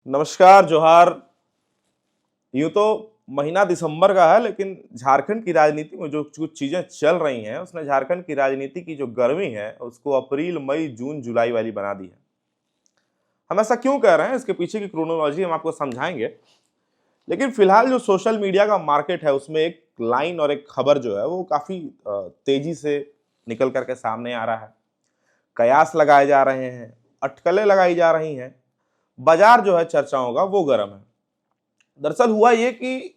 नमस्कार, जोहार। यूं तो महीना दिसंबर का है, लेकिन झारखंड की राजनीति में जो कुछ चीजें चल रही हैं उसने झारखंड की राजनीति की जो गर्मी है उसको अप्रैल, मई, जून, जुलाई वाली बना दी है। हम ऐसा क्यों कह रहे हैं, इसके पीछे की क्रोनोलॉजी हम आपको समझाएंगे। लेकिन फिलहाल जो सोशल मीडिया का मार्केट है उसमें एक लाइन और एक खबर जो है वो काफी तेजी से निकल करके सामने आ रहा है। कयास लगाए जा रहे हैं, अटकलें लगाई जा रही हैं, बाजार जो है चर्चाओं का वो गर्म है। दरअसल हुआ ये कि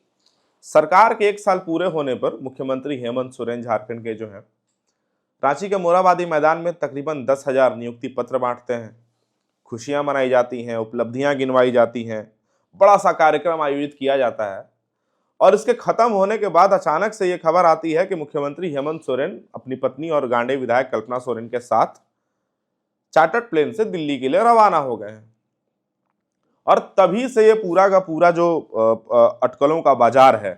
सरकार के 1 साल पूरे होने पर मुख्यमंत्री हेमंत सोरेन झारखंड के जो हैं रांची के मोरहाबादी मैदान में तकरीबन 10,000 नियुक्ति पत्र बांटते हैं। खुशियां मनाई जाती हैं, उपलब्धियां गिनवाई जाती हैं, बड़ा सा कार्यक्रम आयोजित किया जाता है। और इसके खत्म होने के बाद अचानक से ये खबर आती है कि मुख्यमंत्री हेमंत सोरेन अपनी पत्नी और गांडे विधायक कल्पना सोरेन के साथ चार्टर्ड प्लेन से दिल्ली के लिए रवाना हो गए हैं। और तभी से ये पूरा का पूरा जो अटकलों का बाजार है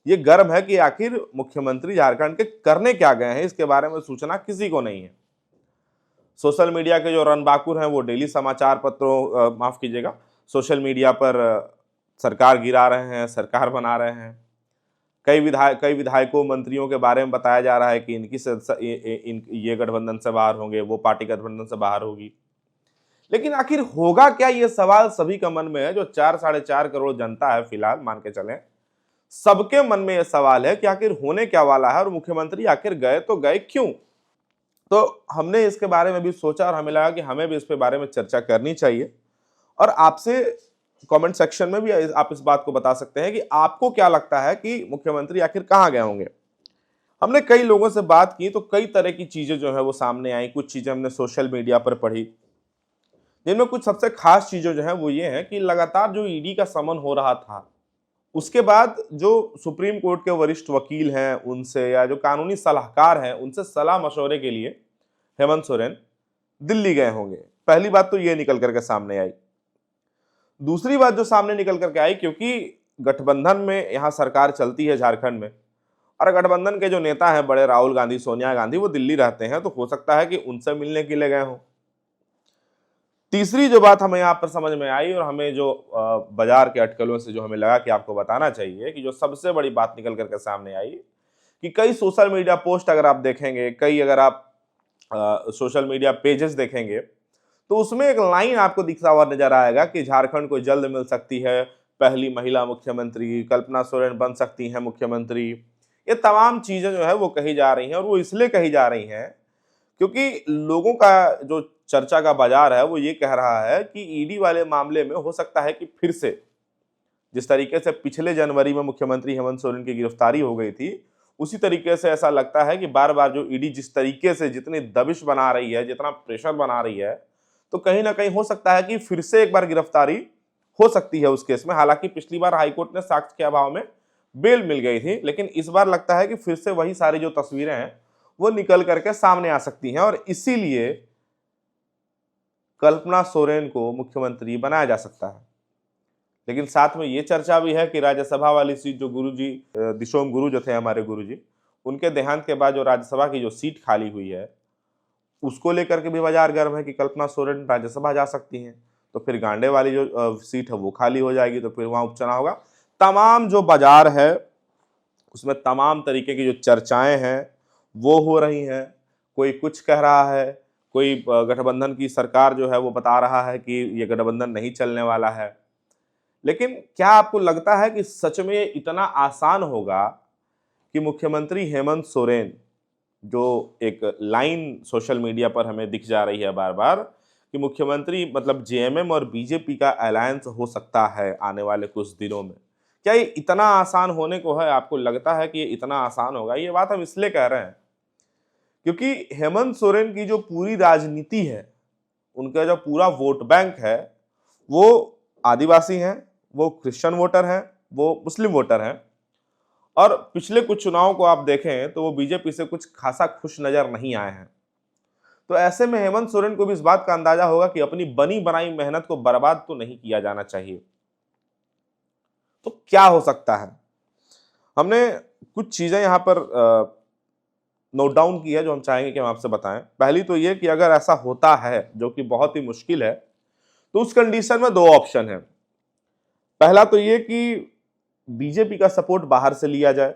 ये गर्म है कि आखिर मुख्यमंत्री झारखंड के करने क्या गए हैं, इसके बारे में सूचना किसी को नहीं है। सोशल मीडिया के जो रणबांकुर हैं वो डेली समाचार पत्रों माफ कीजिएगा, सोशल मीडिया पर सरकार गिरा रहे हैं, सरकार बना रहे हैं। कई विधायकों, मंत्रियों के बारे में बताया जा रहा है कि ये गठबंधन से बाहर होंगे, वो पार्टी गठबंधन से बाहर होगी। लेकिन आखिर होगा क्या, ये सवाल सभी का मन में है। जो 4-4.5 करोड़ जनता है, फिलहाल मान के चलें सबके मन में यह सवाल है कि आखिर होने क्या वाला है और मुख्यमंत्री आखिर गए तो गए क्यों। तो हमने इसके बारे में भी सोचा और हमें लगा कि हमें भी इस पे बारे में चर्चा करनी चाहिए। और आपसे कमेंट सेक्शन में भी आप इस बात को बता सकते हैं कि आपको क्या लगता है कि मुख्यमंत्री आखिर कहां गए होंगे। हमने कई लोगों से बात की तो कई तरह की चीजें जो है वो सामने आई। कुछ चीजें हमने सोशल मीडिया पर पढ़ी, जिनमें कुछ सबसे खास चीजें जो है वो ये है कि लगातार जो ईडी का समन हो रहा था उसके बाद जो सुप्रीम कोर्ट के वरिष्ठ वकील हैं उनसे या जो कानूनी सलाहकार हैं उनसे सलाह मशवरे के लिए हेमंत सोरेन दिल्ली गए होंगे। पहली बात तो ये निकल करके सामने आई। दूसरी बात जो सामने निकल करके आई, क्योंकि गठबंधन में यहां सरकार चलती है झारखंड में और गठबंधन के जो नेता हैं बड़े राहुल गांधी, सोनिया गांधी, वो दिल्ली रहते हैं, तो हो सकता है कि उनसे मिलने के लिए गए हों। तीसरी जो बात हमें यहाँ पर समझ में आई और हमें जो बाजार के अटकलों से जो हमें लगा कि आपको बताना चाहिए, कि जो सबसे बड़ी बात निकल करके सामने आई कि कई सोशल मीडिया पोस्ट अगर आप देखेंगे, कई अगर आप सोशल मीडिया पेजेस देखेंगे तो उसमें एक लाइन आपको दिखता हुआ नजर आएगा कि झारखंड को जल्द मिल सकती है पहली महिला मुख्यमंत्री, कल्पना सोरेन बन सकती हैं मुख्यमंत्री। ये तमाम चीजें जो है वो कही जा रही हैं और वो इसलिए कही जा रही हैं क्योंकि लोगों का जो चर्चा का बाजार है वो ये कह रहा है कि ईडी वाले मामले में हो सकता है कि फिर से जिस तरीके से पिछले जनवरी में मुख्यमंत्री हेमंत सोरेन की गिरफ्तारी हो गई थी, उसी तरीके से ऐसा लगता है कि बार बार जो ईडी जिस तरीके से जितनी दबिश बना रही है, जितना प्रेशर बना रही है, तो कहीं ना कहीं हो सकता है कि फिर से एक बार गिरफ्तारी हो सकती है उस केस में। हालांकि पिछली बार हाईकोर्ट ने साक्ष्य के अभाव में बेल मिल गई थी, लेकिन इस बार लगता है कि फिर से वही सारी जो तस्वीरें हैं वो निकल करके सामने आ सकती हैं और इसीलिए कल्पना सोरेन को मुख्यमंत्री बनाया जा सकता है। लेकिन साथ में ये चर्चा भी है कि राज्यसभा वाली सीट जो गुरुजी दिशोम गुरु जो थे हमारे गुरुजी, उनके देहांत के बाद जो राज्यसभा की जो सीट खाली हुई है उसको लेकर के भी बाजार गर्म है कि कल्पना सोरेन राज्यसभा जा सकती हैं, तो फिर गांडे वाली जो सीट है वो खाली हो जाएगी, तो फिर वहां उपचुनाव होगा। तमाम जो बाजार है उसमें तमाम तरीके की जो चर्चाएं हैं वो हो रही हैं। कोई कुछ कह रहा है, कोई गठबंधन की सरकार जो है वो बता रहा है कि ये गठबंधन नहीं चलने वाला है। लेकिन क्या आपको लगता है कि सच में इतना आसान होगा कि मुख्यमंत्री हेमंत सोरेन, जो एक लाइन सोशल मीडिया पर हमें दिख जा रही है बार बार कि मुख्यमंत्री मतलब जेएमएम और बीजेपी का अलायंस हो सकता है आने वाले कुछ दिनों में, क्या ये इतना आसान होने को है? आपको लगता है कि ये इतना आसान होगा? ये बात हम इसलिए कह रहे हैं क्योंकि हेमंत सोरेन की जो पूरी राजनीति है, उनका जो पूरा वोट बैंक है वो आदिवासी हैं, वो क्रिश्चियन वोटर हैं, वो मुस्लिम वोटर हैं। और पिछले कुछ चुनावों को आप देखें तो वो बीजेपी से कुछ खासा खुश नजर नहीं आए हैं। तो ऐसे में हेमंत सोरेन को भी इस बात का अंदाजा होगा कि अपनी बनी बनाई मेहनत को बर्बाद तो नहीं किया जाना चाहिए। तो क्या हो सकता है? हमने कुछ चीजें यहां पर नोट डाउन की है जो हम चाहेंगे कि हम आपसे बताएं। पहली तो ये कि अगर ऐसा होता है, जो कि बहुत ही मुश्किल है, तो उस कंडीशन में दो ऑप्शन है। पहला तो ये कि बीजेपी का सपोर्ट बाहर से लिया जाए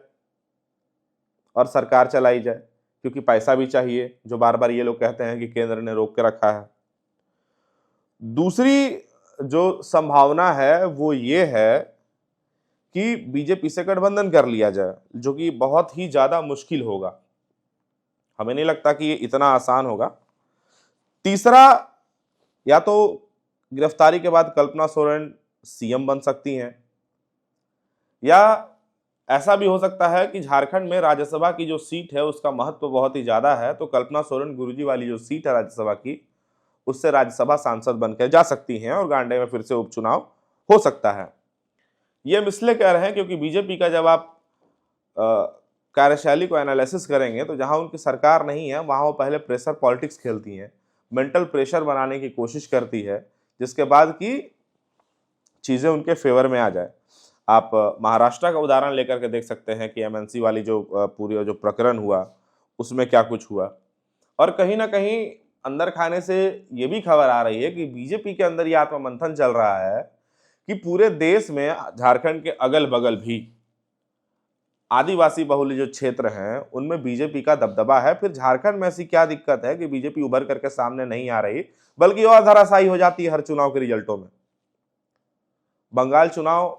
और सरकार चलाई जाए, क्योंकि पैसा भी चाहिए, जो बार बार ये लोग कहते हैं कि केंद्र ने रोक के रखा है। दूसरी जो संभावना है वो ये है कि बीजेपी से गठबंधन कर लिया जाए, जो कि बहुत ही ज्यादा मुश्किल होगा। हमें नहीं लगता कि ये इतना आसान होगा। तीसरा, या तो गिरफ्तारी के बाद कल्पना सोरेन सीएम बन सकती हैं, या ऐसा भी हो सकता है कि झारखंड में राज्यसभा की जो सीट है उसका महत्व बहुत ही ज्यादा है, तो कल्पना सोरेन गुरुजी वाली जो सीट है राज्यसभा की, उससे राज्यसभा सांसद बनकर जा सकती हैं और गांडे में फिर से उपचुनाव हो सकता है। ये हम इसलिए कह रहे हैं क्योंकि बीजेपी का जब आप कार्यशैली को एनालिसिस करेंगे तो जहां उनकी सरकार नहीं है वहां वो पहले प्रेशर पॉलिटिक्स खेलती हैं, मेंटल प्रेशर बनाने की कोशिश करती है, जिसके बाद की चीजें उनके फेवर में आ जाए। आप महाराष्ट्र का उदाहरण लेकर के देख सकते हैं कि एमएनसी वाली जो पूरी जो प्रकरण हुआ उसमें क्या कुछ हुआ। और कहीं ना कहीं अंदर खाने से ये भी खबर आ रही है कि बीजेपी के अंदर ये आत्ममंथन चल रहा है कि पूरे देश में झारखंड के अगल बगल भी आदिवासी बहुल जो क्षेत्र हैं उनमें बीजेपी का दबदबा है। फिर झारखंड में ऐसी क्या दिक्कत है कि बीजेपी उभर करके सामने नहीं आ रही, बल्कि और धराशायी हो जाती है हर चुनाव के रिजल्टों में। बंगाल चुनाव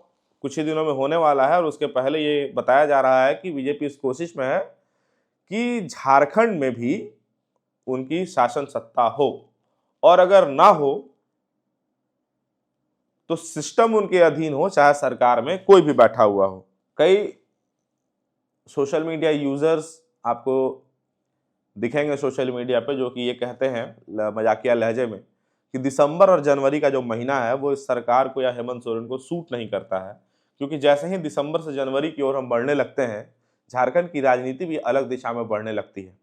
कुछ ही दिनों में होने वाला है और उसके पहले ये बताया जा रहा है कि बीजेपी इस कोशिश में है कि झारखंड में भी उनकी शासन सत्ता हो, और अगर ना हो तो सिस्टम उनके अधीन हो, चाहे सरकार में कोई भी बैठा हुआ हो। कई सोशल मीडिया यूजर्स आपको दिखेंगे सोशल मीडिया पे जो कि ये कहते हैं मजाकिया लहजे में कि दिसंबर और जनवरी का जो महीना है वो इस सरकार को या हेमंत सोरेन को सूट नहीं करता है, क्योंकि जैसे ही दिसंबर से जनवरी की ओर हम बढ़ने लगते हैं झारखंड की राजनीति भी अलग दिशा में बढ़ने लगती है।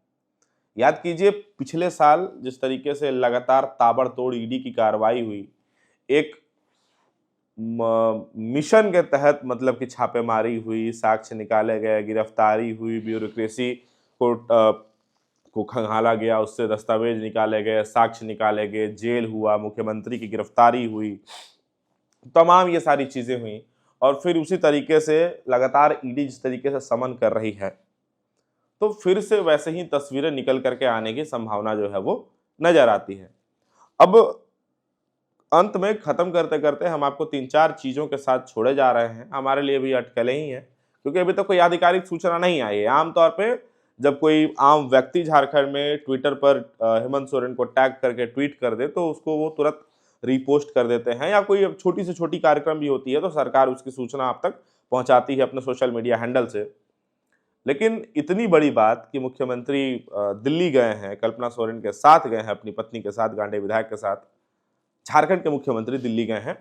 याद कीजिए पिछले साल जिस तरीके से लगातार ताबड़तोड़ ईडी की कार्रवाई हुई, एक मिशन के तहत मतलब कि छापेमारी हुई, साक्ष्य निकाले गए, गिरफ्तारी हुई, ब्यूरोक्रेसी को खंगाला गया, उससे दस्तावेज निकाले गए, साक्ष्य निकाले गए, जेल हुआ, मुख्यमंत्री की गिरफ्तारी हुई, तमाम ये सारी चीजें हुई। और फिर उसी तरीके से लगातार ईडी जिस तरीके से समन कर रही है, तो फिर से वैसे ही तस्वीरें निकल करके आने की संभावना जो है वो नजर आती है। अब अंत में खत्म करते करते हम आपको 3-4 चीजों के साथ छोड़े जा रहे हैं। हमारे लिए भी अटकलें ही हैं, क्योंकि अभी तक कोई आधिकारिक सूचना नहीं आई है। आमतौर पे जब कोई आम व्यक्ति झारखंड में ट्विटर पर हेमंत सोरेन को टैग करके ट्वीट कर दे तो उसको वो तुरंत रीपोस्ट कर देते हैं, या कोई छोटी से छोटी कार्यक्रम भी होती है तो सरकार उसकी सूचना आप तक पहुंचाती है अपने सोशल मीडिया हैंडल से। लेकिन इतनी बड़ी बात कि मुख्यमंत्री दिल्ली गए हैं, कल्पना सोरेन के साथ गए हैं, अपनी पत्नी के साथ, गांडे विधायक के साथ झारखंड के मुख्यमंत्री दिल्ली गए हैं,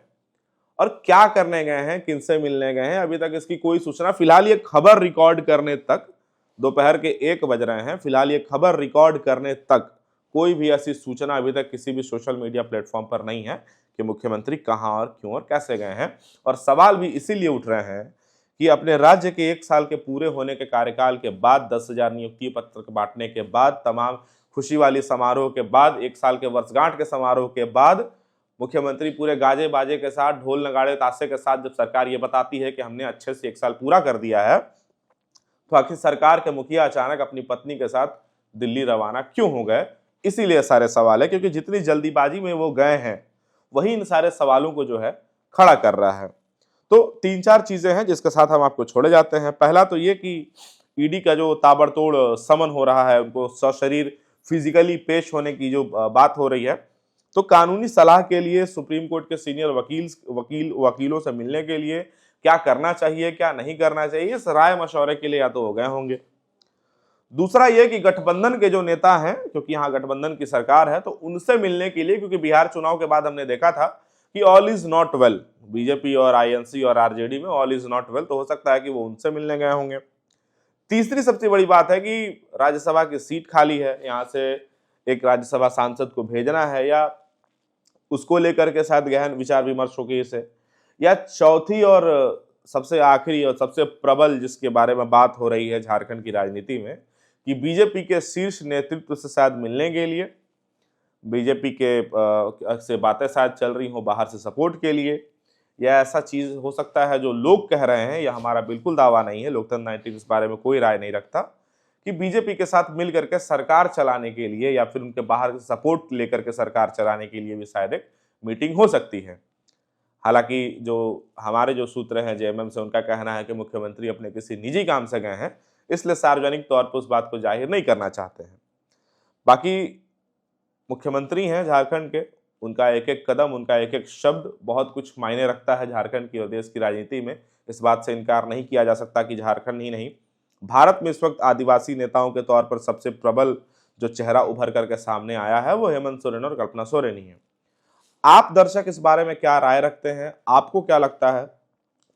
और क्या करने गए हैं, किनसे मिलने गए हैं, अभी तक इसकी कोई सूचना। फिलहाल ये खबर रिकॉर्ड करने तक दोपहर के 1 बज रहे हैं, फिलहाल ये खबर रिकॉर्ड करने तक कोई भी ऐसी सूचना अभी तक किसी भी सोशल मीडिया प्लेटफॉर्म पर नहीं है कि मुख्यमंत्री कहां और क्यों और कैसे गए हैं। और सवाल भी इसीलिए उठ रहे हैं कि अपने राज्य के 1 साल के पूरे होने के कार्यकाल के बाद, 10,000 नियुक्ति पत्र बांटने के बाद, तमाम खुशी वाली समारोह के बाद, 1 साल के वर्षगांठ के समारोह के बाद मुख्यमंत्री पूरे गाजे बाजे के साथ, ढोल नगाड़े ताशे के साथ जब सरकार ये बताती है कि हमने अच्छे से 1 साल पूरा कर दिया है, तो आखिर सरकार के मुखिया अचानक अपनी पत्नी के साथ दिल्ली रवाना क्यों हो गए? इसीलिए सारे सवाल है, क्योंकि जितनी जल्दीबाजी में वो गए हैं वही इन सारे सवालों को जो है खड़ा कर रहा है। तो 3-4 चीजें हैं जिसके साथ हम आपको छोड़े जाते हैं। पहला तो ये कि ईडी का जो ताबड़तोड़ समन हो रहा है, उनको सशरीर फिजिकली पेश होने की जो बात हो रही है, तो कानूनी सलाह के लिए सुप्रीम कोर्ट के सीनियर वकीलों से मिलने के लिए क्या करना चाहिए, क्या नहीं करना चाहिए, इस राय मशवरे के लिए या तो हो गए होंगे। दूसरा यह कि गठबंधन के जो नेता हैं, क्योंकि यहाँ गठबंधन की सरकार है, तो उनसे मिलने के लिए, क्योंकि बिहार चुनाव के बाद हमने देखा था कि all is not well, BJP और आईएनसी और आरजेडी में ऑल इज नॉट वेल, तो हो सकता है कि वो उनसे मिलने गए होंगे। तीसरी सबसे बड़ी बात है कि राज्यसभा की सीट खाली है, यहाँ से एक राज्यसभा सांसद को भेजना है, या उसको लेकर के शायद गहन विचार विमर्श होगी इसे। या चौथी और सबसे आखिरी और सबसे प्रबल जिसके बारे में बात हो रही है झारखंड की राजनीति में, कि बीजेपी के शीर्ष नेतृत्व से शायद मिलने के लिए, बीजेपी के से बातें शायद चल रही हो बाहर से सपोर्ट के लिए, या ऐसा चीज हो सकता है जो लोग कह रहे हैं, यह हमारा बिल्कुल दावा नहीं है, लोकतंत्र 19 इस बारे में कोई राय नहीं रखता कि बीजेपी के साथ मिल करके सरकार चलाने के लिए या फिर उनके बाहर से सपोर्ट लेकर के सरकार चलाने के लिए भी शायद एक मीटिंग हो सकती है। हालांकि जो हमारे जो सूत्र हैं जेएमएम से, उनका कहना है कि मुख्यमंत्री अपने किसी निजी काम से गए हैं, इसलिए सार्वजनिक तौर पर उस बात को जाहिर नहीं करना चाहते हैं। बाकी मुख्यमंत्री हैं झारखंड के, उनका एक एक कदम, उनका एक एक शब्द बहुत कुछ मायने रखता है झारखंड की और देश की राजनीति में। इस बात से इनकार नहीं किया जा सकता कि झारखंड ही नहीं, भारत में इस वक्त आदिवासी नेताओं के तौर पर सबसे प्रबल जो चेहरा उभर करके सामने आया है वो हेमंत सोरेन और कल्पना सोरेन ही है। आप दर्शक इस बारे में क्या राय रखते हैं, आपको क्या लगता है,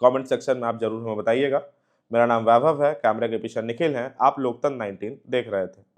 कमेंट सेक्शन में आप जरूर हमें बताइएगा। मेरा नाम वैभव है, कैमरे के पीछे निखिल हैं, आप लोकतंत्र 19 देख रहे थे।